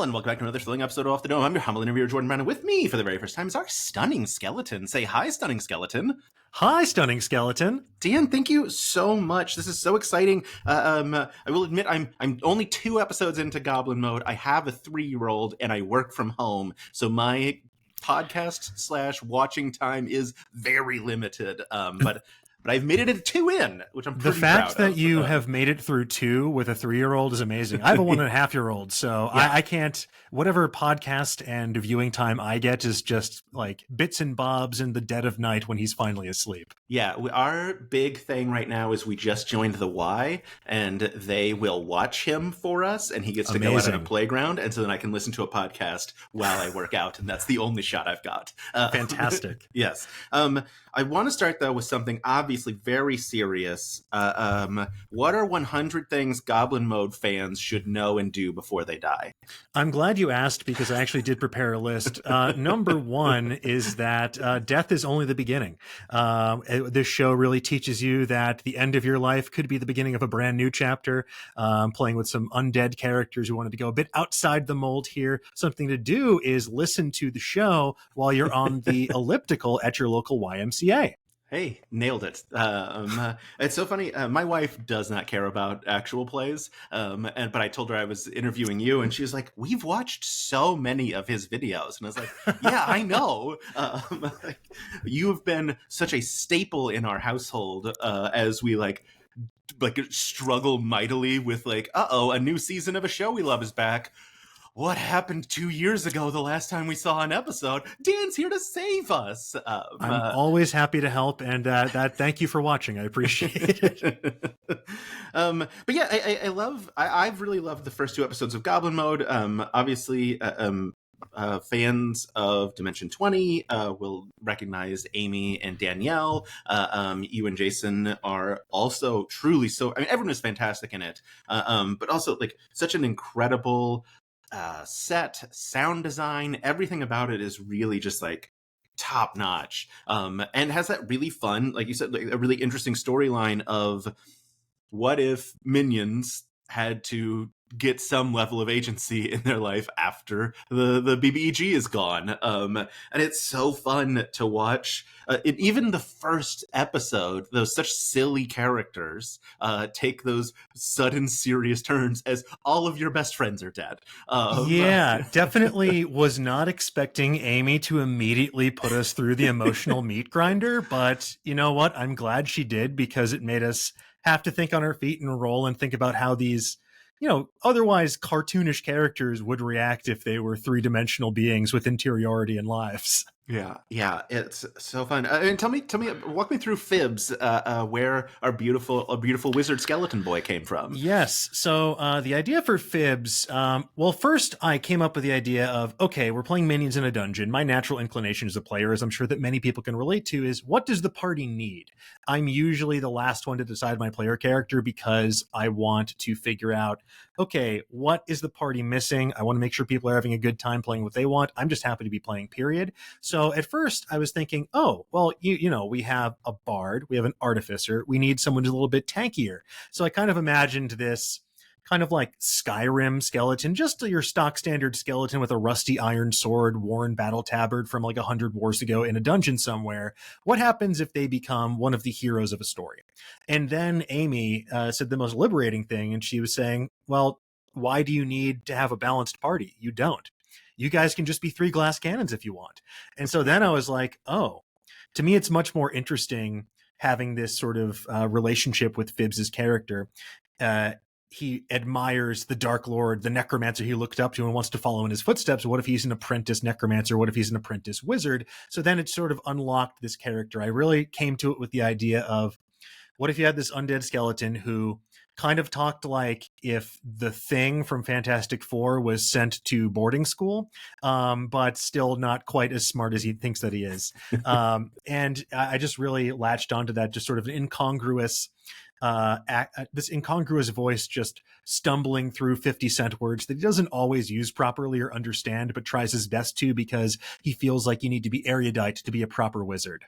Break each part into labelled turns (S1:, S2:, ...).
S1: and welcome back to another thrilling episode of Off the Dome. I'm your humble interviewer, Jordan Brown, and with me for the very first time is our stunning skeleton. Say hi, stunning skeleton.
S2: Hi, stunning skeleton.
S1: Dan, thank you so much. This is so exciting. I will admit I'm only 2 episodes into Goblin Mode. I have a 3-year-old and I work from home, so my podcast / watching time is very limited. But I've made it at 2 in, which I'm pretty proud of.
S2: The fact that you have made it through 2 with a 3-year-old is amazing. I have a 1.5-year-old, so yeah. I can't, whatever podcast and viewing time I get is just like bits and bobs in the dead of night when he's finally asleep.
S1: Yeah, our big thing right now is we just joined the Y, and they will watch him for us, and he gets to go out on a playground, and so then I can listen to a podcast while I work out, and that's the only shot I've got.
S2: Fantastic.
S1: Yes. I want to start, though, with something obviously very serious. What are 100 things Goblin Mode fans should know and do before they die?
S2: I'm glad you asked, because I actually did prepare a list. Number 1 is that death is only the beginning. This show really teaches you that the end of your life could be the beginning of a brand new chapter. Playing with some undead characters who wanted to go a bit outside the mold here. Something to do is listen to the show while you're on the elliptical at your local YMCA.
S1: Hey, nailed it. It's so funny. My wife does not care about actual plays, but I told her I was interviewing you, and she was like, "We've watched so many of his videos," and I was like, "Yeah, I know. You have been such a staple in our household as we like struggle mightily with a new season of a show we love is back. What happened 2 years ago, the last time we saw an episode? Dan's here to save us."
S2: I'm always happy to help, and thank you for watching. I appreciate it.
S1: But yeah, I've really loved the first 2 episodes of Goblin Mode. Obviously, fans of Dimension 20 will recognize Amy and Danielle. You and Jason are also truly so. I mean, everyone is fantastic in it, but also such an incredible set, sound design, everything about it is really just top notch, and has that really fun, like you said, a really interesting storyline of what if minions had to get some level of agency in their life after the BBEG is gone, and it's so fun to watch. Even the first episode, those such silly characters take those sudden serious turns as all of your best friends are dead.
S2: Yeah, definitely was not expecting Amy to immediately put us through the emotional meat grinder, but you know what? I'm glad she did, because it made us have to think on our feet and roll and think about how these otherwise cartoonish characters would react if they were 3-dimensional beings with interiority and lives.
S1: Yeah, it's so fun. And tell me, walk me through Fibs, where a beautiful wizard skeleton boy came from.
S2: Yes. So the idea for Fibs, well, first I came up with the idea of, okay, we're playing minions in a dungeon. My natural inclination as a player, as I'm sure that many people can relate to, is what does the party need? I'm usually the last one to decide my player character, because I want to figure out, okay, what is the party missing? I want to make sure people are having a good time playing what they want. I'm just happy to be playing, period. So at first I was thinking, oh, well, we have a bard, we have an artificer, we need someone who's a little bit tankier. So I kind of imagined this kind of like Skyrim skeleton, just your stock standard skeleton with a rusty iron sword, worn battle tabard from 100 wars ago in a dungeon somewhere. What happens if they become one of the heroes of a story? And then Amy said the most liberating thing, and she was saying, well, why do you need to have a balanced party? You don't. You guys can just be 3 glass cannons if you want. And so then I was like, oh, to me, it's much more interesting having this sort of relationship with Fibs's character. He admires the Dark Lord, the necromancer he looked up to and wants to follow in his footsteps. What if he's an apprentice necromancer? What if he's an apprentice wizard? So then it sort of unlocked this character. I really came to it with the idea of, what if you had this undead skeleton who kind of talked like if the Thing from Fantastic Four was sent to boarding school, but still not quite as smart as he thinks that he is. And I just really latched onto that, just sort of an incongruous this incongruous voice just stumbling through 50-cent words that he doesn't always use properly or understand, but tries his best to, because he feels like you need to be erudite to be a proper wizard.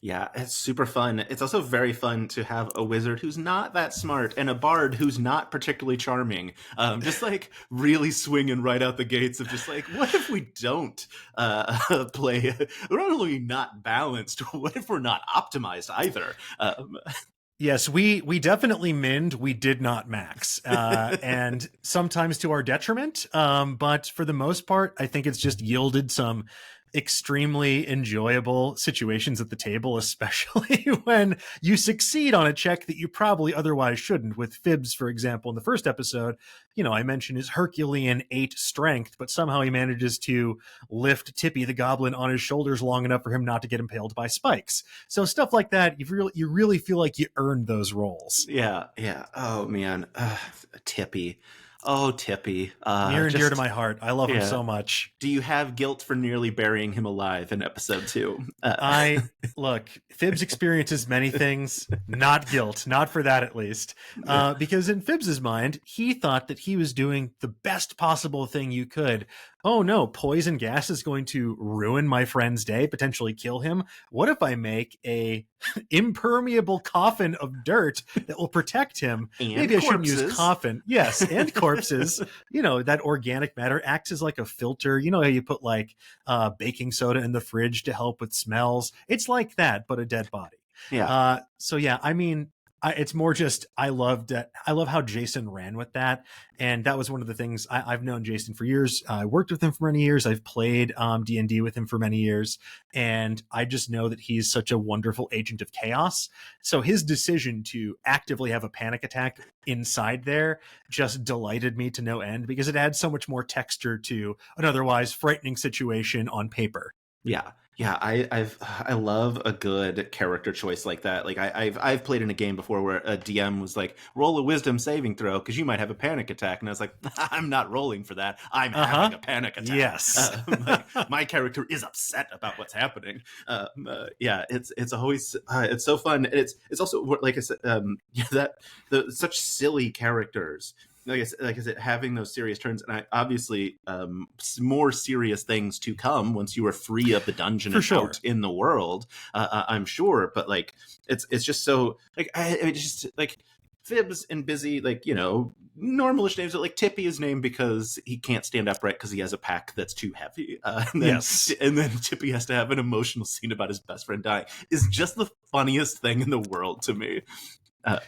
S1: Yeah, it's super fun. It's also very fun to have a wizard who's not that smart and a bard who's not particularly charming. Just like really swinging right out the gates of just like, what if we don't play? We're not only not balanced, what if we're not optimized either?
S2: Yes, we definitely minned. We did not max, and sometimes to our detriment. But for the most part, I think it's just yielded some extremely enjoyable situations at the table, especially when you succeed on a check that you probably otherwise shouldn't. With Fibs, for example, in the first episode, I mentioned his Herculean 8 strength, but somehow he manages to lift Tippy the goblin on his shoulders long enough for him not to get impaled by spikes. So stuff like that, you really feel like you earned those roles.
S1: Yeah, yeah. Oh man, Tippy. Oh, Tippy.
S2: Near and dear to
S1: Just
S2: my heart. I love him
S1: yeah.
S2: so much.
S1: Do you have guilt for nearly burying him alive in episode 2?
S2: I look, Fibs experiences many things, not guilt, not for that at least. Because in Fibs's mind, he thought that he was doing the best possible thing you could. Oh no, poison gas is going to ruin my friend's day, potentially kill him. What if I make a impermeable coffin of dirt that will protect him?
S1: And
S2: Maybe I shouldn't
S1: corpses.
S2: use coffin. Yes, and corpses. That organic matter acts as like a filter. You know how you put like baking soda in the fridge to help with smells? It's like that, but a dead body.
S1: Yeah.
S2: So yeah, I mean, it's more just I love how Jason ran with that, and that was one of the things. I've known Jason for years. I worked with him for many years. I've played D&D with him for many years, and I just know that he's such a wonderful agent of chaos. So his decision to actively have a panic attack inside there just delighted me to no end, because it adds so much more texture to an otherwise frightening situation on paper.
S1: Yeah, yeah, I love a good character choice like that. Like I've played in a game before where a DM was like, roll a wisdom saving throw because you might have a panic attack, and I was like, I'm not rolling for that. I'm having a panic attack.
S2: Yes.
S1: My character is upset about what's happening. Yeah, it's always it's so fun. And it's also like I said, yeah, that such silly characters. Like I said, having those serious turns, and I obviously more serious things to come once you are free of the dungeon and out in the world. I'm sure, but like it's just so like I just like Fibs and Busy, like normalish names, but like Tippy is named because he can't stand upright because he has a pack that's too heavy. And then Tippy has to have an emotional scene about his best friend dying. Is just the funniest thing in the world to me.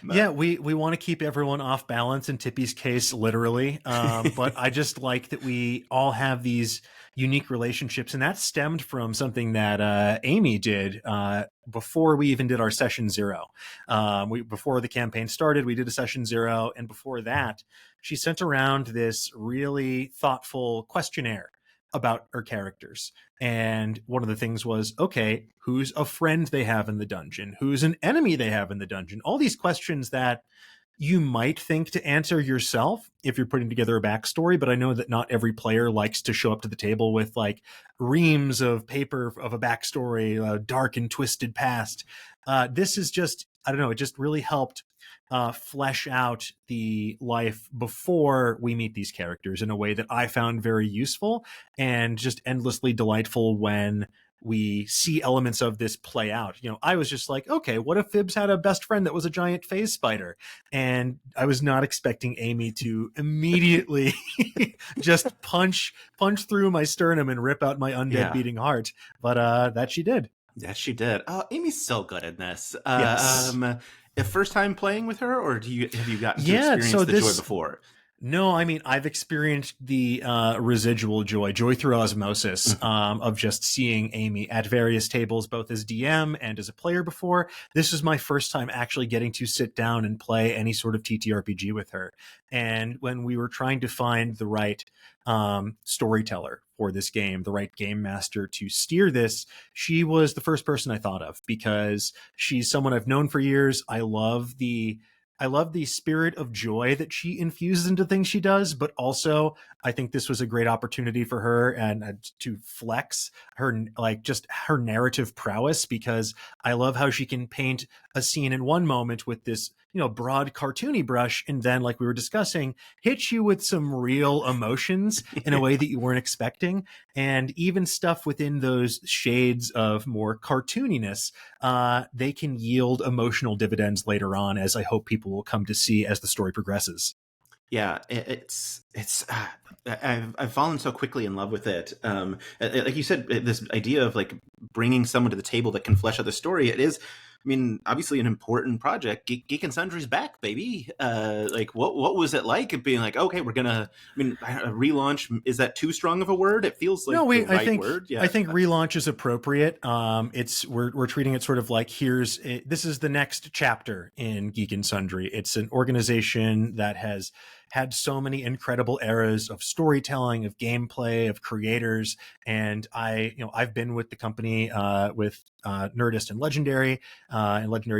S2: Yeah, we want to keep everyone off balance, in Tippy's case, literally. But I just like that we all have these unique relationships, and that stemmed from something that Amy did before we even did our session 0. Before the campaign started, we did a session 0, and before that, she sent around this really thoughtful questionnaire about her characters. And one of the things was, okay, who's a friend they have in the dungeon? Who's an enemy they have in the dungeon? All these questions that you might think to answer yourself if you're putting together a backstory, but I know that not every player likes to show up to the table with like reams of paper of a backstory, a dark and twisted past. This is just, I don't know, it just really helped flesh out the life before we meet these characters in a way that I found very useful and just endlessly delightful when we see elements of this play out. I was just like, okay, what if Fibs had a best friend that was a giant phase spider? And I was not expecting Amy to immediately just punch through my sternum and rip out my undead beating heart. But that she did.
S1: That she did. Oh, Amy's so good in this.
S2: Yes.
S1: The first time playing with her, or have you gotten to experience the joy before?
S2: No, I mean, I've experienced the residual joy through osmosis of just seeing Amy at various tables, both as DM and as a player before. This is my first time actually getting to sit down and play any sort of TTRPG with her. And when we were trying to find the right storyteller for this game, the right game master to steer this, she was the first person I thought of, because she's someone I've known for years. I love the spirit of joy that she infuses into things she does, but also I think this was a great opportunity for her and to flex her, like, just her narrative prowess, because I love how she can paint a scene in one moment with this broad cartoony brush, and then, like we were discussing, hit you with some real emotions in a way that you weren't expecting. And even stuff within those shades of more cartooniness, they can yield emotional dividends later on, as I hope people will come to see as the story progresses.
S1: Yeah, I've fallen so quickly in love with it. Like you said, this idea of like bringing someone to the table that can flesh out the story. It is, I mean, obviously an important project. Geek and Sundry's back, baby. Like what was it like being like, okay, we're gonna, I mean, a relaunch, is that too strong of a word? It feels like
S2: No,
S1: the
S2: I
S1: right
S2: think
S1: word. Yeah.
S2: I think relaunch is appropriate. It's we're treating it sort of like this is the next chapter in Geek and Sundry. It's an organization that has had so many incredible eras of storytelling, of gameplay, of creators, and I've been with the company with Nerdist and Legendary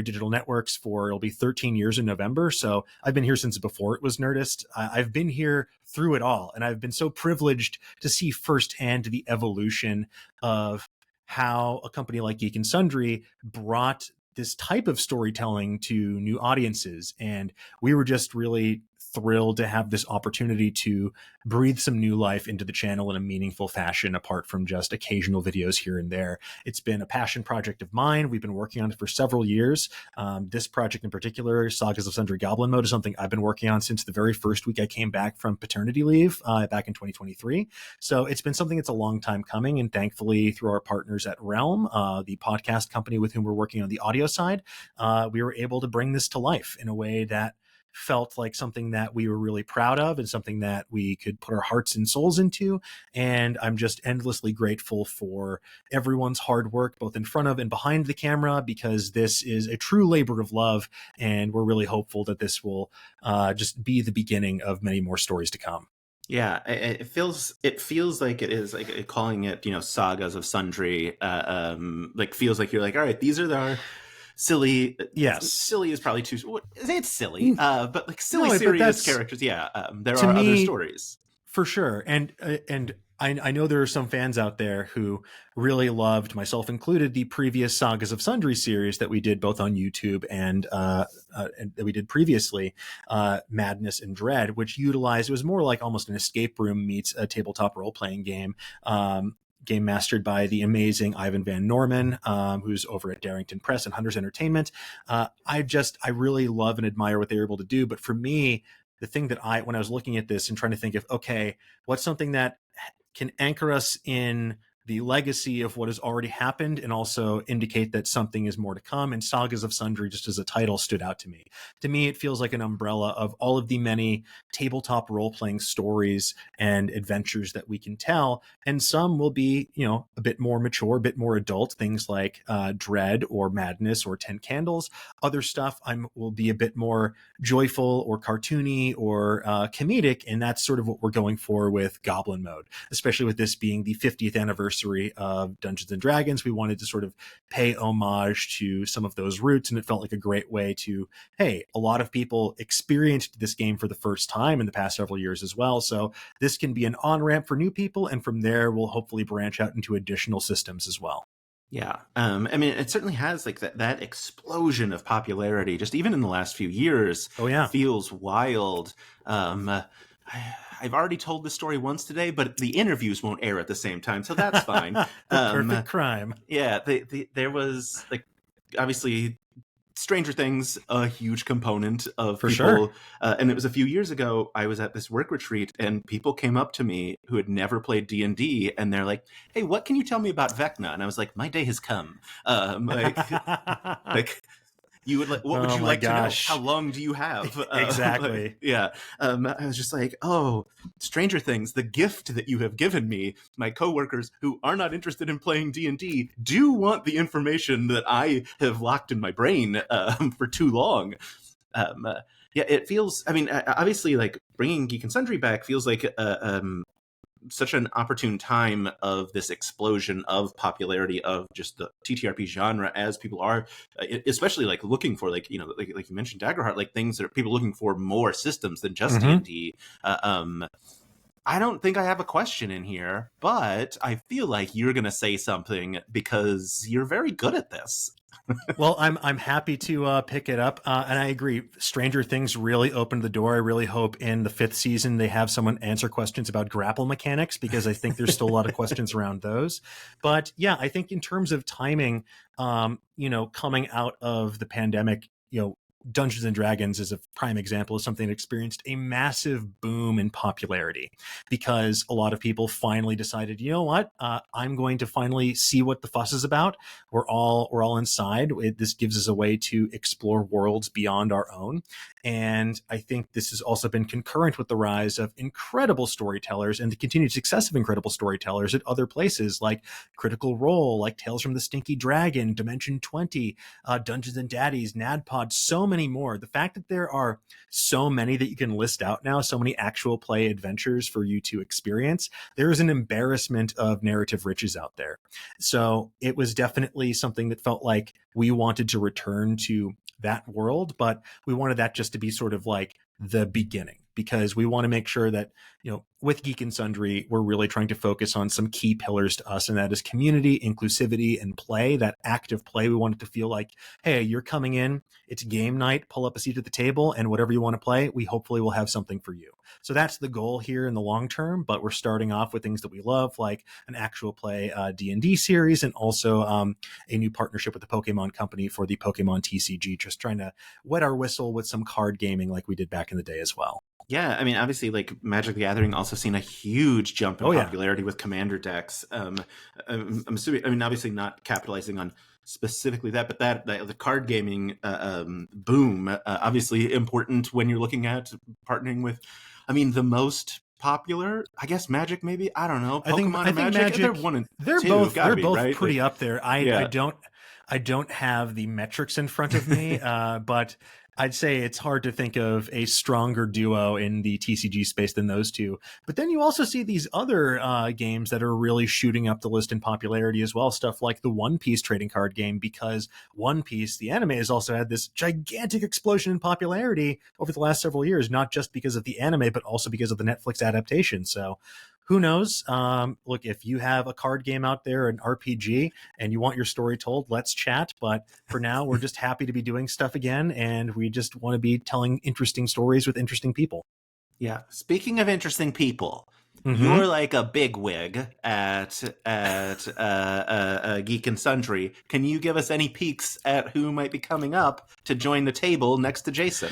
S2: Digital Networks for, it'll be 13 years in November. So I've been here since before it was Nerdist. I've been here through it all, and I've been so privileged to see firsthand the evolution of how a company like Geek and Sundry brought this type of storytelling to new audiences. And we were just really thrilled to have this opportunity to breathe some new life into the channel in a meaningful fashion, apart from just occasional videos here and there. It's been a passion project of mine. We've been working on it for several years. This project in particular, Sagas of Sundry Goblin Mode, is something I've been working on since the very first week I came back from paternity leave back in 2023. So it's been something that's a long time coming. And thankfully, through our partners at Realm, the podcast company with whom we're working on the audio side, we were able to bring this to life in a way that felt like something that we were really proud of and something that we could put our hearts and souls into. And I'm just endlessly grateful for everyone's hard work, both in front of and behind the camera, because this is a true labor of love. And we're really hopeful that this will just be the beginning of many more stories to come.
S1: Yeah, it feels like it is like calling it, Sagas of Sundry. Like feels like you're like, all right, these are our silly.
S2: Yes,
S1: silly is probably too. It's silly, but like silly,
S2: no,
S1: serious characters. Yeah, there
S2: to
S1: are other
S2: me,
S1: stories
S2: for sure. And I know there are some fans out there who really loved, myself included, the previous Sagas of Sundry series that we did both on YouTube and that we did previously, Madness and Dread, which utilized, it was more like almost an escape room meets a tabletop role-playing game. Game mastered by the amazing Ivan Van Norman, who's over at Darrington Press and Hunters Entertainment. I really love and admire what they were able to do. But for me, the thing that when I was looking at this and trying to think of, okay, what's something that can anchor us in the legacy of what has already happened and also indicate that something is more to come, and Sagas of Sundry, just as a title, stood out to me. To me, it feels like an umbrella of all of the many tabletop role-playing stories and adventures that we can tell, and some will be, a bit more mature, a bit more adult, things like Dread or Madness or 10 Candles. Other stuff will be a bit more joyful or cartoony or comedic, and that's sort of what we're going for with Goblin Mode, especially with this being the 50th anniversary of Dungeons and Dragons. We wanted to sort of pay homage to some of those roots, and it felt like a great way to, hey, a lot of people experienced this game for the first time in the past several years as well, so this can be an on-ramp for new people, and from there we'll hopefully branch out into additional systems as well.
S1: Yeah. I mean, it certainly has like that explosion of popularity, just even in the last few years.
S2: Oh yeah,
S1: feels wild. I've already told this story once today, but the interviews won't air at the same time, so that's fine.
S2: Perfect crime.
S1: Yeah, there was like obviously Stranger Things, a huge component of
S2: For
S1: people.
S2: sure.
S1: And it was a few years ago, I was at this work retreat and people came up to me who had never played D&D and they're like, hey, what can you tell me about Vecna? And I was like, my day has come. Like you would like, what would you like
S2: gosh.
S1: to know? How long do you have?
S2: Exactly.
S1: Like, yeah. I was just like, oh, Stranger Things, the gift that you have given me. My coworkers who are not interested in playing D&D do want the information that I have locked in my brain for too long. Yeah, it feels, I mean, obviously like bringing Geek and Sundry back feels like such an opportune time of this explosion of popularity of just the TTRP genre, as people are especially like looking for like like you mentioned Daggerheart, like things that are people looking for more systems than just D&D. I don't think I have a question in here, but I feel like you're going to say something because you're very good at this.
S2: Well, I'm happy to pick it up, and I agree. Stranger Things really opened the door. I really hope in the 5th season they have someone answer questions about grapple mechanics, because I think there's still a lot of questions around those. But yeah, I think in terms of timing, coming out of the pandemic, Dungeons and Dragons is a prime example of something that experienced a massive boom in popularity, because a lot of people finally decided, you know what, I'm going to finally see what the fuss is about. We're all inside. This gives us a way to explore worlds beyond our own. And I think this has also been concurrent with the rise of incredible storytellers and the continued success of incredible storytellers at other places like Critical Role, like Tales from the Stinky Dragon, Dimension 20, Dungeons and Daddies, NADPOD, so many more. The fact that there are so many that you can list out now, so many actual play adventures for you to experience, there is an embarrassment of narrative riches out there. So it was definitely something that felt like we wanted to return to that world, but we wanted that just to be sort of like the beginning, because we want to make sure that, with Geek and Sundry, we're really trying to focus on some key pillars to us, and that is community, inclusivity, and play. That active play, we want it to feel like, hey, you're coming in, it's game night, pull up a seat at the table, and whatever you want to play, we hopefully will have something for you. So that's the goal here in the long term, but we're starting off with things that we love, like an actual play D&D series, and also a new partnership with the Pokemon Company for the Pokemon TCG, just trying to wet our whistle with some card gaming like we did back in the day as well.
S1: Yeah, I mean, obviously, like Magic the Gathering also seen a huge jump in popularity with Commander decks. I'm assuming, I mean, obviously not capitalizing on specifically that, but that the card gaming boom, obviously important when you're looking at partnering with, I mean, the most popular, I guess, Magic, maybe, I don't know, Pokemon
S2: I think Magic,
S1: they're one and
S2: they're
S1: two,
S2: both
S1: right?
S2: pretty up there. I don't have the metrics in front of me, but I'd say it's hard to think of a stronger duo in the TCG space than those two. But then you also see these other games that are really shooting up the list in popularity as well. Stuff like the One Piece trading card game, because One Piece, the anime, has also had this gigantic explosion in popularity over the last several years, not just because of the anime, but also because of the Netflix adaptation. So who knows? Look, if you have a card game out there, an RPG, and you want your story told, let's chat. But for now, we're just happy to be doing stuff again, and we just want to be telling interesting stories with interesting people.
S1: Yeah. Speaking of interesting people,
S2: Mm-hmm.
S1: you're like a bigwig at Geek and Sundry. Can you give us any peeks at who might be coming up to join the table next to Jason?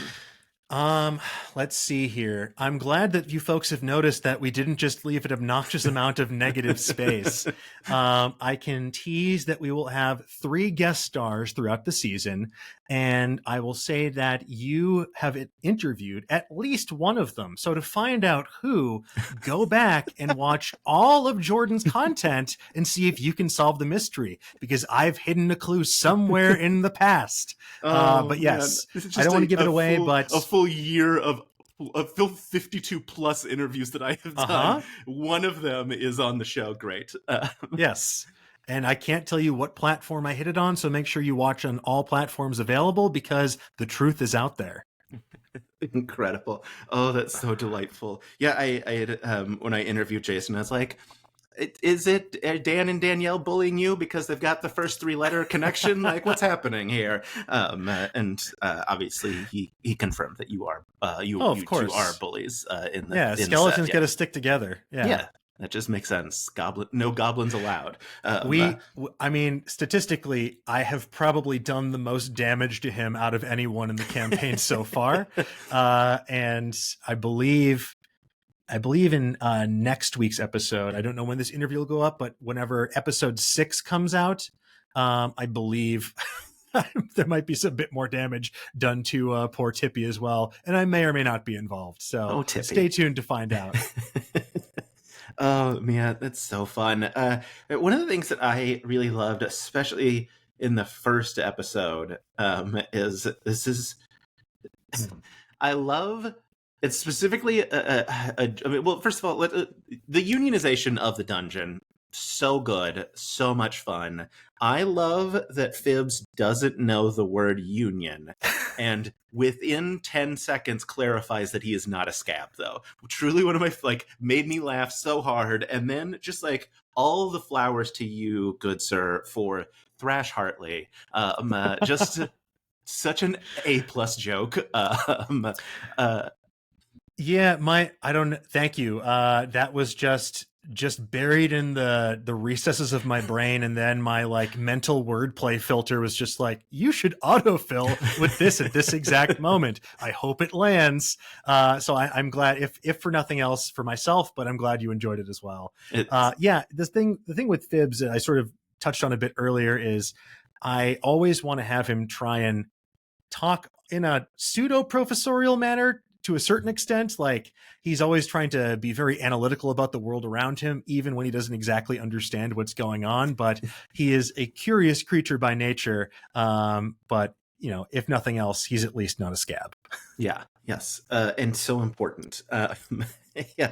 S2: Let's see here. I'm glad that you folks have noticed that we didn't just leave an obnoxious amount of negative space. I can tease that we will have 3 guest stars throughout the season, and I will say that you have interviewed at least one of them. So to find out who, go back and watch all of Jordan's content and see if you can solve the mystery, because I've hidden a clue somewhere in the past. But yes, I don't want to give it away, but
S1: a full year of 52 plus interviews that I have done. One of them is on the show. Great.
S2: Yes. And I can't tell you what platform I hit it on, so make sure you watch on all platforms available, because the truth is out there.
S1: Incredible. Oh, that's so delightful. Yeah, I had, when I interviewed Jason, I was like, is it Dan and Danielle bullying you because they've got the first 3-letter connection? Like, what's happening here? And obviously, he confirmed that you are you two are bullies.
S2: Skeletons got to stick together. Yeah,
S1: that just makes sense. No goblins allowed.
S2: I mean, statistically, I have probably done the most damage to him out of anyone in the campaign so far, and I believe in next week's episode, I don't know when this interview will go up, but whenever episode 6 comes out, I believe there might be some bit more damage done to poor Tippy as well. And I may or may not be involved. So stay tuned to find out.
S1: Oh, man, that's so fun. One of the things that I really loved, especially in the first episode, I love... It's specifically, I mean, well, first of all, the unionization of the dungeon so good, so much fun. I love that Phibbs doesn't know the word union, and within 10 seconds clarifies that he is not a scab, though. Truly one of my, like, made me laugh so hard. And then just like all the flowers to you, good sir, for Thrash Hartley. Just such an A+ joke.
S2: Yeah, I don't, thank you. That was just buried in the recesses of my brain, and then my like mental wordplay filter was just like, you should autofill with this at this exact moment. I hope it lands. So I'm glad, if for nothing else, for myself, but I'm glad you enjoyed it as well. Yeah, the thing with Phibbs, I sort of touched on a bit earlier, is I always want to have him try and talk in a pseudo professorial manner to a certain extent. Like, he's always trying to be very analytical about the world around him, even when he doesn't exactly understand what's going on. But he is a curious creature by nature. But, you know, if nothing else, he's at least not a scab.
S1: Yeah. Yes. And so important. Yeah.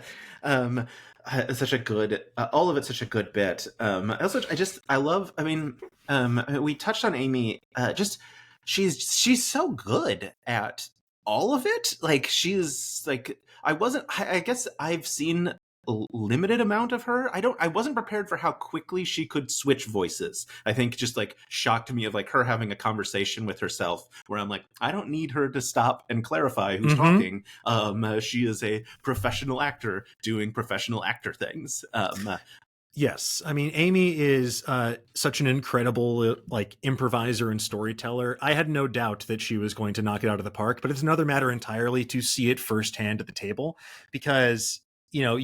S1: Such a good, all of it's such a good bit. Also, I love, I mean, we touched on Amy, she's so good at all of it. Like, she's like, I guess I've seen a limited amount of her. I wasn't prepared for how quickly she could switch voices. I think just like shocked me of like her having a conversation with herself where I'm like, I don't need her to stop and clarify who's talking. She is a professional actor doing professional actor things.
S2: Yes, I mean, Amy is such an incredible like improviser and storyteller. I had no doubt that she was going to knock it out of the park, but it's another matter entirely to see it firsthand at the table, because you know,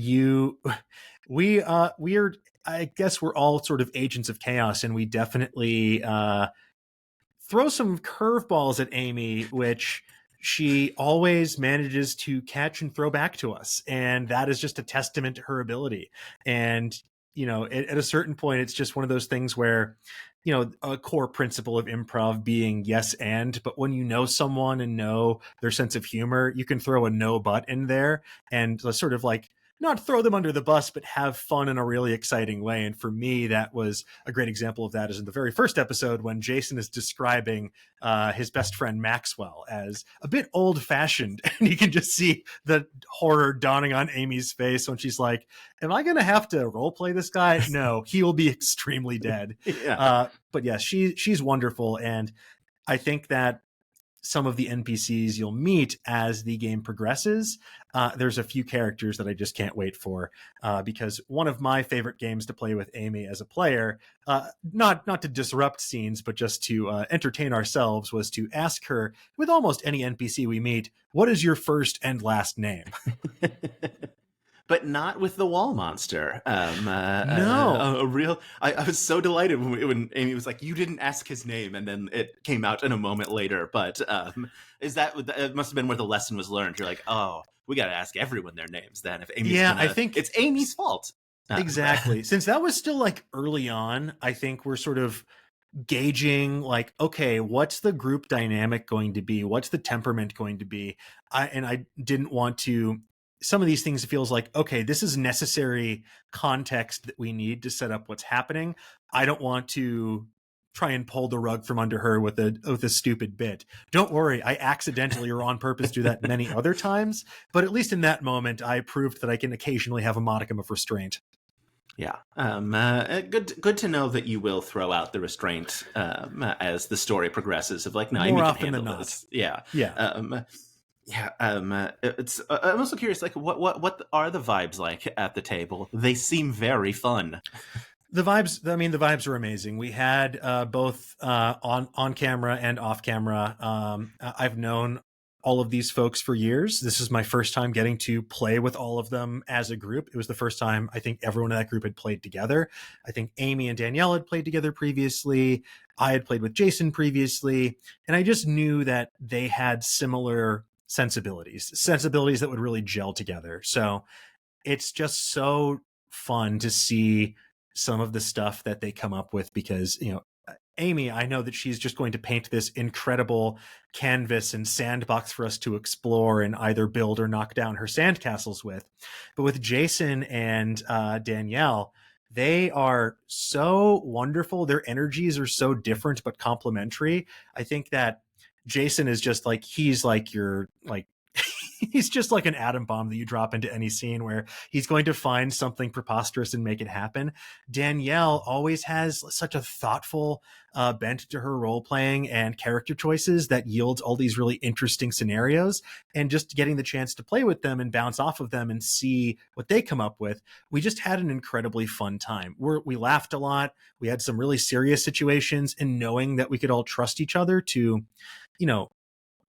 S2: we are, I guess we're all sort of agents of chaos, and we definitely throw some curveballs at Amy, which she always manages to catch and throw back to us, and that is just a testament to her ability. And you know, at a certain point, it's just one of those things where, you know, a core principle of improv being yes and, but when you know someone and know their sense of humor, you can throw a no but in there and sort of like not throw them under the bus, but have fun in a really exciting way. And for me, that was a great example of that, is in the very first episode when Jason is describing his best friend Maxwell as a bit old fashioned. And you can just see the horror dawning on Amy's face when she's like, am I going to have to role play this guy? No, he will be extremely dead.
S1: Yeah.
S2: But yeah, she's wonderful. And I think that some of the NPCs you'll meet as the game progresses, there's a few characters that I just can't wait for, because one of my favorite games to play with Amy as a player, not to disrupt scenes, but just to entertain ourselves, was to ask her, with almost any NPC we meet, what is your first and last name?
S1: But not with the wall monster.
S2: No.
S1: A real. I was so delighted when Amy was like, "You didn't ask his name," and then it came out in a moment later. But it must have been where the lesson was learned. You're like, oh, we got to ask everyone their names then. If Amy's
S2: I think
S1: it's Amy's fault.
S2: Exactly. Since that was still like early on, I think we're sort of gauging like, okay, what's the group dynamic going to be? What's the temperament going to be? I didn't want to, some of these things, it feels like, okay, this is necessary context that we need to set up what's happening. I don't want to try and pull the rug from under her with a stupid bit. Don't worry, I accidentally or on purpose do that many other times, but at least in that moment, I proved that I can occasionally have a modicum of restraint.
S1: Yeah. Good to know that you will throw out the restraint as the story progresses. Of like, no,
S2: more
S1: Amy
S2: often
S1: can handle
S2: than
S1: this.
S2: not.
S1: Yeah.
S2: Yeah.
S1: It's. I'm also curious, like, what are the vibes like at the table? They seem very fun.
S2: The vibes, I mean, the vibes were amazing. We had both on camera and off camera. I've known all of these folks for years. This is my first time getting to play with all of them as a group. It was the first time I think everyone in that group had played together. I think Amy and Danielle had played together previously. I had played with Jason previously. And I just knew that they had similar sensibilities that would really gel together. So it's just so fun to see some of the stuff that they come up with, because, you know, Amy, I know that she's just going to paint this incredible canvas and sandbox for us to explore and either build or knock down her sandcastles with. But with Jason and Danielle, They are so wonderful. Their energies are so different but complementary. I think that Jason is just like, he's like your like he's just like an atom bomb that you drop into any scene where he's going to find something preposterous and make it happen. Danielle always has such a thoughtful bent to her role playing and character choices that yields all these really interesting scenarios. And just getting the chance to play with them and bounce off of them and see what they come up with, we just had an incredibly fun time. We laughed a lot. We had some really serious situations, and knowing that we could all trust each other to, you know,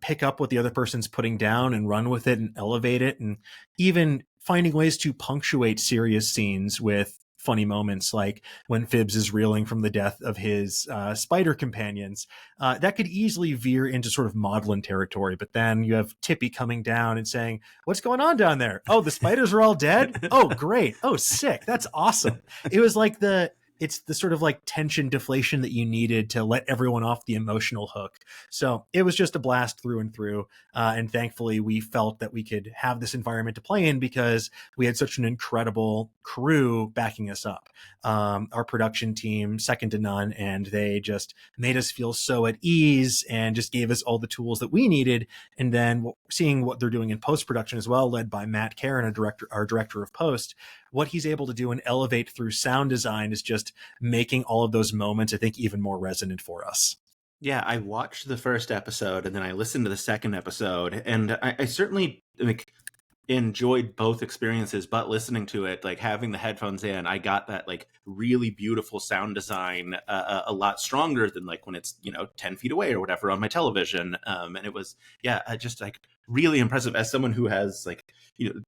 S2: pick up what the other person's putting down and run with it and elevate it, and even finding ways to punctuate serious scenes with funny moments, like when Phibbs is reeling from the death of his spider companions. That could easily veer into sort of maudlin territory, but then you have Tippy coming down and saying, "What's going on down there? Oh, the spiders are all dead? Oh, great. Oh, sick. That's awesome." It was like it's the sort of like tension deflation that you needed to let everyone off the emotional hook. So it was just a blast through and through. And thankfully, we felt that we could have this environment to play in because we had such an incredible crew backing us up. Our production team, second to none, and they just made us feel so at ease and just gave us all the tools that we needed. And then seeing what they're doing in post-production as well, led by Matt Karen, our director of post, what he's able to do and elevate through sound design is just making all of those moments, I think, even more resonant for us.
S1: Yeah, I watched the first episode and then I listened to the second episode, and I certainly like enjoyed both experiences, but listening to it, like having the headphones in, I got that like really beautiful sound design a lot stronger than like when it's, 10 feet away or whatever on my television. And it was, just like really impressive as someone who has like,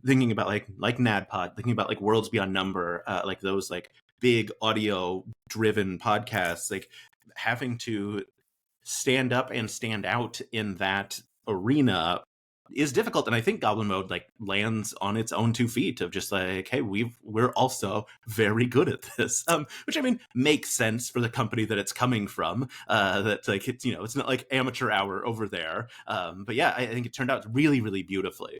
S1: thinking about like NADPOD, thinking about like Worlds Beyond Number, like those like big audio driven podcasts, like having to stand up and stand out in that arena is difficult. And I think Goblin Mode like lands on its own 2 feet of just like, hey, we're also very good at this, which I mean makes sense for the company that it's coming from. That like it's it's not like amateur hour over there. But yeah, I think it turned out really, really beautifully.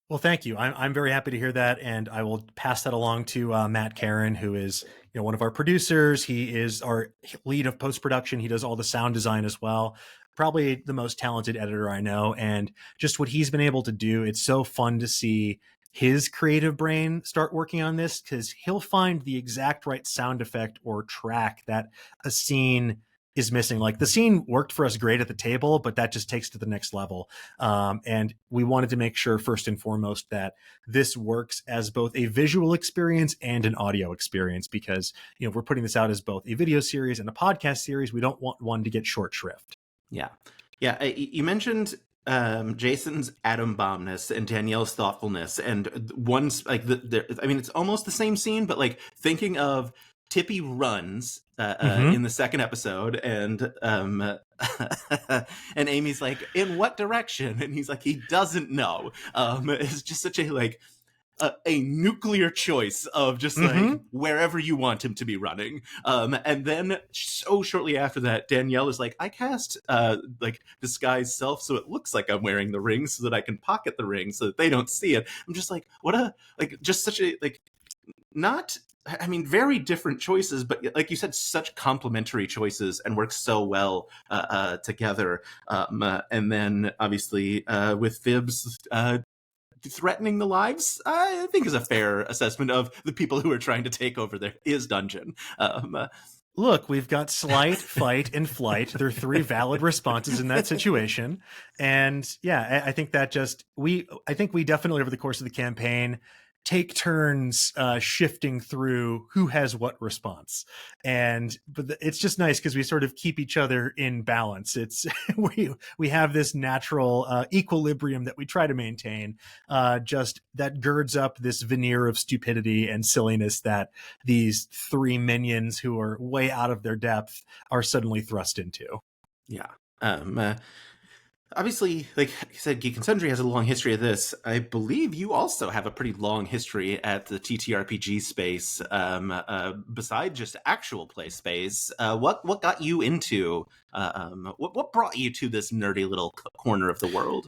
S2: Well, thank you. I'm very happy to hear that, and I will pass that along to Matt Karen, who is one of our producers. He is our lead of post production. He does all the sound design as well. Probably the most talented editor I know, and just what he's been able to do. It's so fun to see his creative brain start working on this, because he'll find the exact right sound effect or track that a scene is missing. Like the scene worked for us great at the table, but that just takes to the next level. And we wanted to make sure first and foremost that this works as both a visual experience and an audio experience, because we're putting this out as both a video series and a podcast series. We don't want one to get short shrift.
S1: Yeah. You mentioned Jason's atom bombness and Danielle's thoughtfulness, and one's like I mean, it's almost the same scene, but like thinking of Tippy runs in the second episode, and and Amy's like, "In what direction?" And he's like, he doesn't know. It's just such a like a nuclear choice of just like wherever you want him to be running. And then so shortly after that, Danielle is like, I cast like disguise self so it looks like I'm wearing the ring so that I can pocket the ring so that they don't see it. I'm just like, what a like just such a like not I mean, very different choices, but like you said, such complementary choices and work so well together. And then obviously with Phibbs threatening the lives, I think is a fair assessment of the people who are trying to take over his dungeon.
S2: Look, we've got slight, fight, and flight. There are 3 valid responses in that situation. And yeah, I think that I think we definitely over the course of the campaign take turns shifting through who has what response. But it's just nice because we sort of keep each other in balance. It's we have this natural equilibrium that we try to maintain, just that girds up this veneer of stupidity and silliness that these 3 minions who are way out of their depth are suddenly thrust into.
S1: Yeah. Obviously, like I said, Geek and Sundry has a long history of this. I believe you also have a pretty long history at the TTRPG space, beside just actual play space. What got you into, what brought you to this nerdy little corner of the world?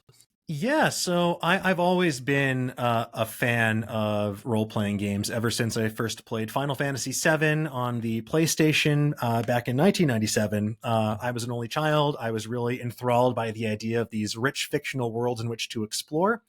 S2: Yeah, so I've always been a fan of role-playing games ever since I first played Final Fantasy VII on the PlayStation back in 1997. I was an only child. I was really enthralled by the idea of these rich fictional worlds in which to explore.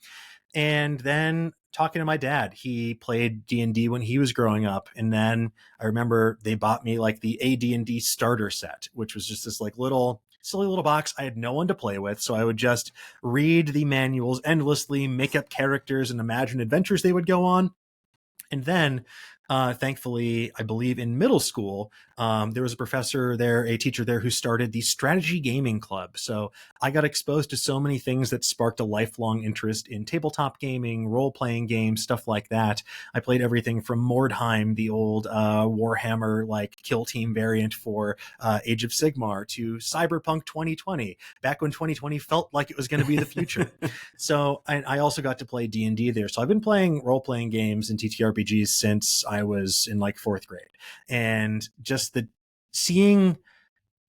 S2: And then talking to my dad, he played D&D when he was growing up, and then I remember they bought me like the AD&D starter set, which was just this like little silly little box. I had no one to play with, so I would just read the manuals endlessly, make up characters and imagine adventures they would go on. And then, thankfully, I believe in middle school, there was a professor there, a teacher there who started the Strategy Gaming Club. So I got exposed to so many things that sparked a lifelong interest in tabletop gaming, role playing games, stuff like that. I played everything from Mordheim, the old Warhammer like kill team variant for Age of Sigmar, to Cyberpunk 2020, back when 2020 felt like it was going to be the future. So I also got to play D&D there. So I've been playing role-playing games and TTRPGs since I was in like fourth grade. And just the seeing,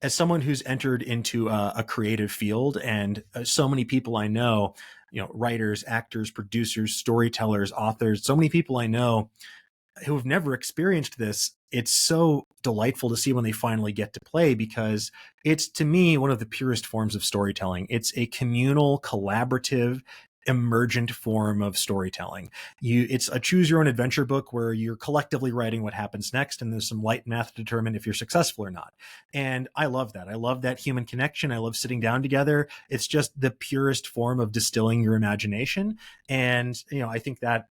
S2: as someone who's entered into a creative field, and so many people I know, writers, actors, producers, storytellers, authors, so many people I know who have never experienced this, it's so delightful to see when they finally get to play, because it's, to me, one of the purest forms of storytelling. It's a communal, collaborative, emergent form of storytelling. It's a choose your own adventure book where you're collectively writing what happens next, and there's some light math to determine if you're successful or not. And I love that. I love that human connection. I love sitting down together. It's just the purest form of distilling your imagination. And I think that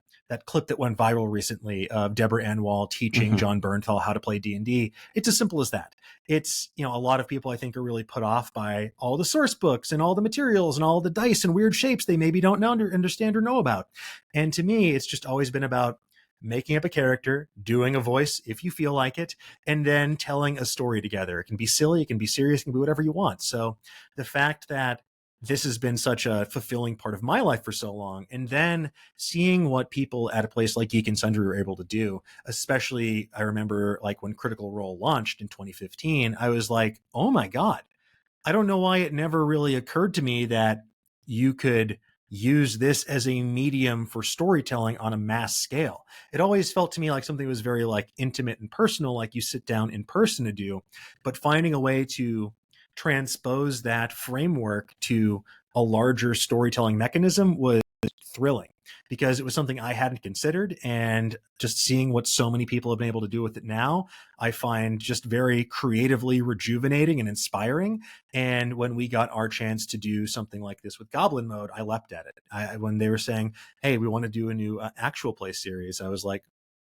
S2: clip that went viral recently of Deborah Ann Wall teaching John Bernthal how to play D&D, it's as simple as that. It's, a lot of people I think are really put off by all the source books and all the materials and all the dice and weird shapes they maybe don't understand or know about. And to me, it's just always been about making up a character, doing a voice if you feel like it, and then telling a story together. It can be silly, it can be serious, it can be whatever you want. So the fact that this has been such a fulfilling part of my life for so long, and then seeing what people at a place like Geek and Sundry were able to do, especially I remember like when Critical Role launched in 2015, I was like, oh my God, I don't know why it never really occurred to me that you could use this as a medium for storytelling on a mass scale. It always felt to me like something was very like intimate and personal, like you sit down in person to do, but finding a way to transpose that framework to a larger storytelling mechanism was thrilling, because it was something I hadn't considered. And just seeing what so many people have been able to do with it now, I find just very creatively rejuvenating and inspiring. And when we got our chance to do something like this with Goblin Mode, I leapt at it. When they were saying, hey, we want to do a new actual play series, I was like,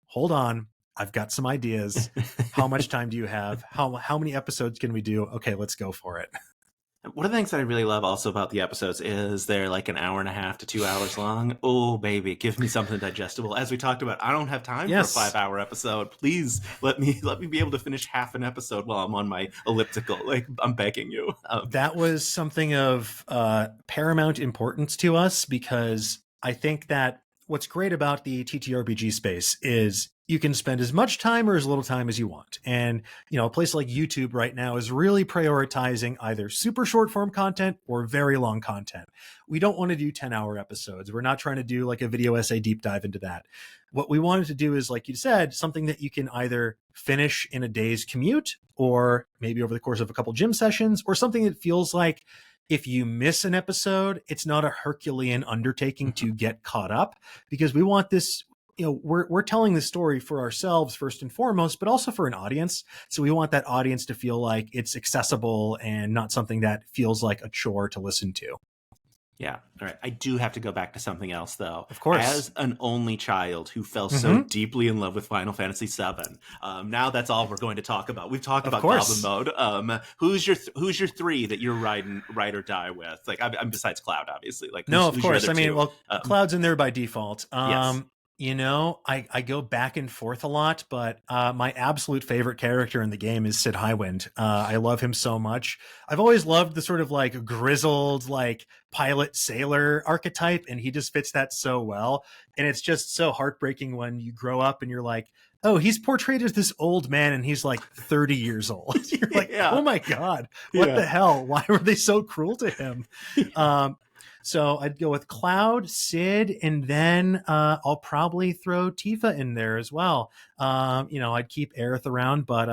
S2: hold on, I've got some ideas. How much time do you have? How many episodes can we do? Okay, let's go for it.
S1: One of the things that I really love also about the episodes is they're like an hour and a half to 2 hours long. Oh, baby, give me something digestible. As we talked about, I don't have time for a 5-hour episode. Please let me be able to finish half an episode while I'm on my elliptical. Like, I'm begging you.
S2: That was something of paramount importance to us, because I think that what's great about the TTRPG space is you can spend as much time or as little time as you want. And, a place like YouTube right now is really prioritizing either super short form content or very long content. We don't want to do 10-hour episodes. We're not trying to do like a video essay deep dive into that. What we wanted to do is, like you said, something that you can either finish in a day's commute, or maybe over the course of a couple gym sessions, or something that feels like if you miss an episode, it's not a Herculean undertaking to get caught up, because we want this, we're telling the story for ourselves first and foremost, but also for an audience. So we want that audience to feel like it's accessible and not something that feels like a chore to listen to.
S1: Yeah. All right. I do have to go back to something else, though.
S2: Of course.
S1: As an only child who fell so deeply in love with Final Fantasy VII, now that's all we're going to talk about. We've talked about Goblin Mode. Who's your three that you're ride or die with? Like, I'm besides Cloud, obviously. Like,
S2: no, of course. I mean, well, Cloud's in there by default.
S1: Yes.
S2: I go back and forth a lot, but my absolute favorite character in the game is Sid Highwind. I love him so much. I've always loved the sort of like grizzled, like pilot sailor archetype, and he just fits that so well. And it's just so heartbreaking when you grow up and you're like, oh, he's portrayed as this old man and he's like 30 years old. You're like, oh my God, what the hell? Why were they so cruel to him? So I'd go with Cloud, Sid, and then I'll probably throw Tifa in there as well. I'd keep Aerith around, but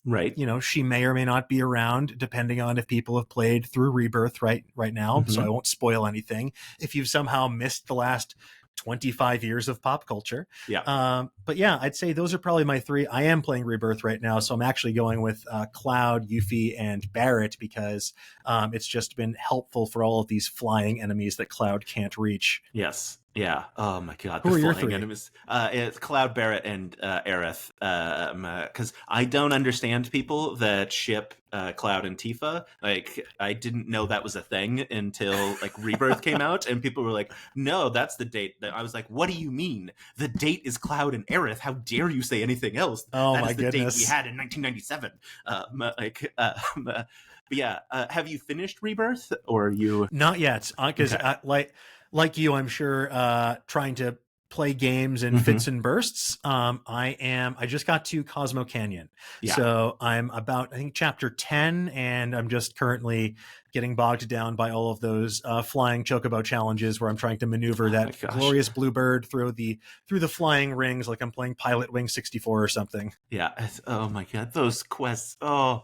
S1: Right.
S2: she may or may not be around depending on if people have played through Rebirth right now. So I won't spoil anything if you've somehow missed the last 25 years of pop culture.
S1: Yeah.
S2: But yeah, I'd say those are probably my three. I am playing Rebirth right now, so I'm actually going with Cloud, Yuffie, and Barrett because it's just been helpful for all of these flying enemies that Cloud can't reach.
S1: Yes. Yeah. Oh my God.
S2: Who
S1: the
S2: are your
S1: flying
S2: three?
S1: enemies. It's Cloud, Barrett, and Aerith. Because I don't understand people that ship Cloud and Tifa. Like, I didn't know that was a thing until like Rebirth came out, and people were like, "No, that's the date." That I was like, "What do you mean? The date is Cloud and Aerith. How dare you say anything else?
S2: Oh
S1: That
S2: my
S1: is the
S2: goodness.
S1: date we had in 1997." But yeah, have you finished Rebirth, or you?
S2: Not yet, because
S1: Okay.
S2: like you, I'm sure trying to play games in fits and bursts. I just got to Cosmo Canyon,
S1: Yeah.
S2: so I'm about I think chapter 10, and I'm just currently getting bogged down by all of those flying chocobo challenges where I'm trying to maneuver
S1: My
S2: that
S1: gosh.
S2: glorious bluebird through the flying rings like I'm playing Pilot Wing 64 or something.
S1: Yeah. Oh my God. Those quests. Oh,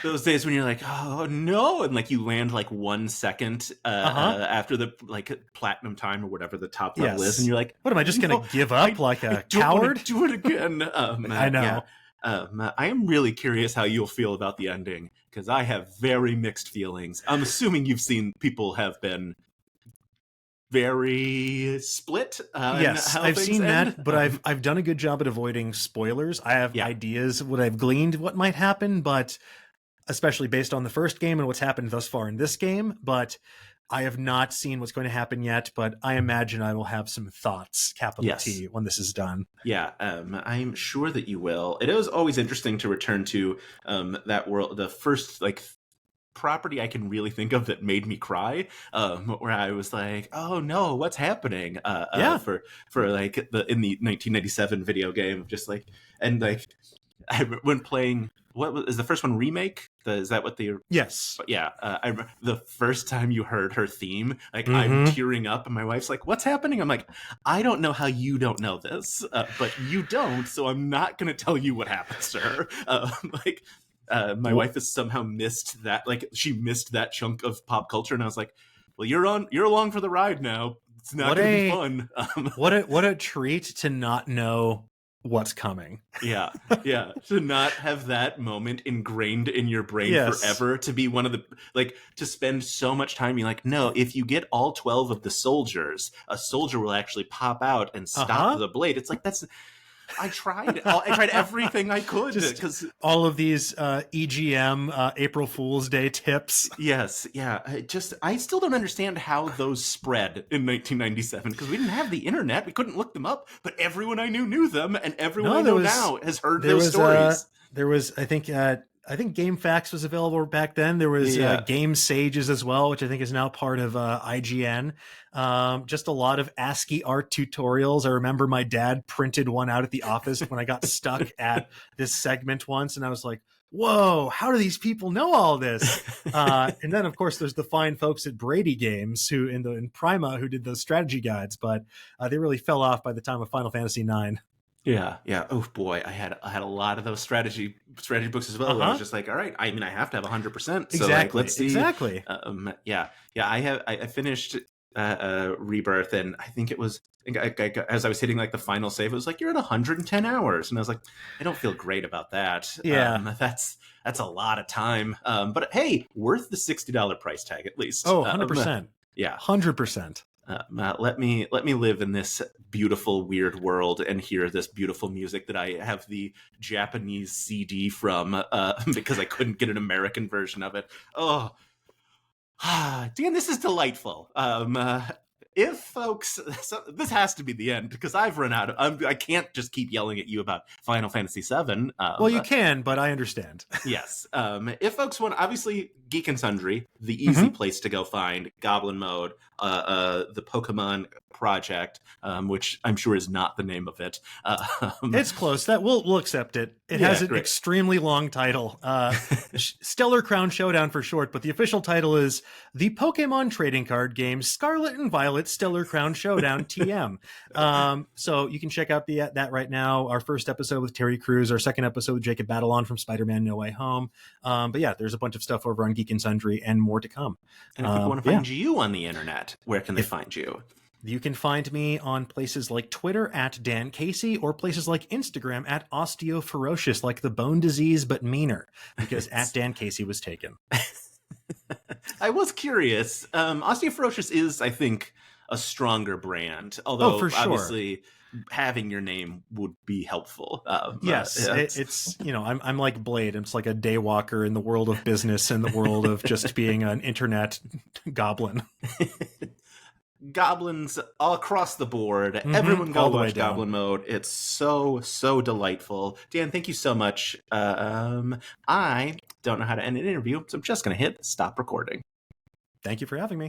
S1: those days when you're like, oh no, and like you land like 1 second after the like platinum time or whatever the top level is, and you're like,
S2: what am I just
S1: no,
S2: gonna give up like a
S1: I don't
S2: coward?
S1: do it again.
S2: I know.
S1: Yeah. I am really curious how you'll feel about the ending because I have very mixed feelings. I'm assuming you've seen people have been very split.
S2: Yes, I've seen
S1: end.
S2: that, but I've done a good job at avoiding spoilers. I have ideas what I've gleaned what might happen, but especially based on the first game and what's happened thus far in this game, but I have not seen what's going to happen yet, but I imagine I will have some thoughts, capital T, when this is done.
S1: Yeah, I'm sure that you will. It is always interesting to return to that world, the first like property I can really think of that made me cry, where I was like, "Oh no, what's happening?" For like in the 1997 video game, just like and like when playing. What is the first one? Remake? Is that what the?
S2: Yes.
S1: Yeah. I remember the first time you heard her theme, like I'm tearing up, and my wife's like, "What's happening?" I'm like, "I don't know how you don't know this, but you don't, so I'm not going to tell you what happens to her." My wife has somehow missed that. Like she missed that chunk of pop culture, and I was like, "Well, you're along for the ride now. It's not going to be fun."
S2: What a treat to not know what's coming.
S1: Yeah to not have that moment ingrained in your brain forever, to be one of the like to spend so much time being like, no, if you get all 12 of the soldiers, a soldier will actually pop out and stop the blade. It's like I tried everything I could because
S2: all of these EGM April Fool's Day tips.
S1: Yes, yeah. I still don't understand how those spread in 1997 because we didn't have the internet. We couldn't look them up, but everyone I knew them, and everyone I know now has heard those stories.
S2: There was, I think GameFAQs was available back then. There was Game Sages as well, which I think is now part of IGN. Just a lot of ASCII art tutorials. I remember my dad printed one out at the office when I got stuck at this segment once, and I was like, whoa, how do these people know all this? And then, of course, there's the fine folks at Brady Games who in Prima who did those strategy guides, but they really fell off by the time of Final Fantasy IX.
S1: Yeah. Oh boy, I had a lot of those strategy books as well. I was just like, all right, I mean, I have to have 100%. So
S2: exactly.
S1: Like, let's see.
S2: Exactly.
S1: I finished Rebirth, and I think it was as I was hitting like the final save, it was like, you're at 110 hours, and I was like, I don't feel great about that.
S2: Yeah,
S1: that's a lot of time. But hey, worth the $60 price tag at least.
S2: Oh, 100%.
S1: Yeah,
S2: 100%.
S1: Let me live in this beautiful, weird world and hear this beautiful music that I have the Japanese CD from because I couldn't get an American version of it. Oh, Dan, this is delightful. If folks, this has to be the end because I've run out of. I can't just keep yelling at you about Final Fantasy VII.
S2: Well, you can, but I understand.
S1: Yes. If folks want, obviously, Geek and Sundry, the easy place to go find Goblin Mode, the Pokemon Project, which I'm sure is not the name of it.
S2: It's close. That we'll accept it. It
S1: Yeah,
S2: has an
S1: great.
S2: extremely long title. Stellar Crown Showdown for short, but the official title is the Pokemon trading card game Scarlet and Violet Stellar Crown Showdown TM. So you can check out that right now. Our first episode with Terry Crews, our second episode with Jacob Batalon from Spider-Man No Way Home. But yeah, there's a bunch of stuff over on Geek and Sundry and more to come.
S1: And if people want to find you on the internet, where can they find you?
S2: You can find me on places like Twitter at Dan Casey or places like Instagram at Osteoferocious, like the bone disease, but meaner, because at Dan Casey was taken.
S1: I was curious. Osteoferocious is, I think, a stronger brand, although
S2: for sure.
S1: Obviously having your name would be helpful.
S2: Yes, it's I'm like Blade. It's like a daywalker in the world of business and the world of just being an internet goblin.
S1: Goblins all across the board. Everyone go watch Goblin Mode. It's so delightful. Dan, thank you so much. I don't know how to end an interview, so I'm just going to hit stop recording.
S2: Thank you for having me.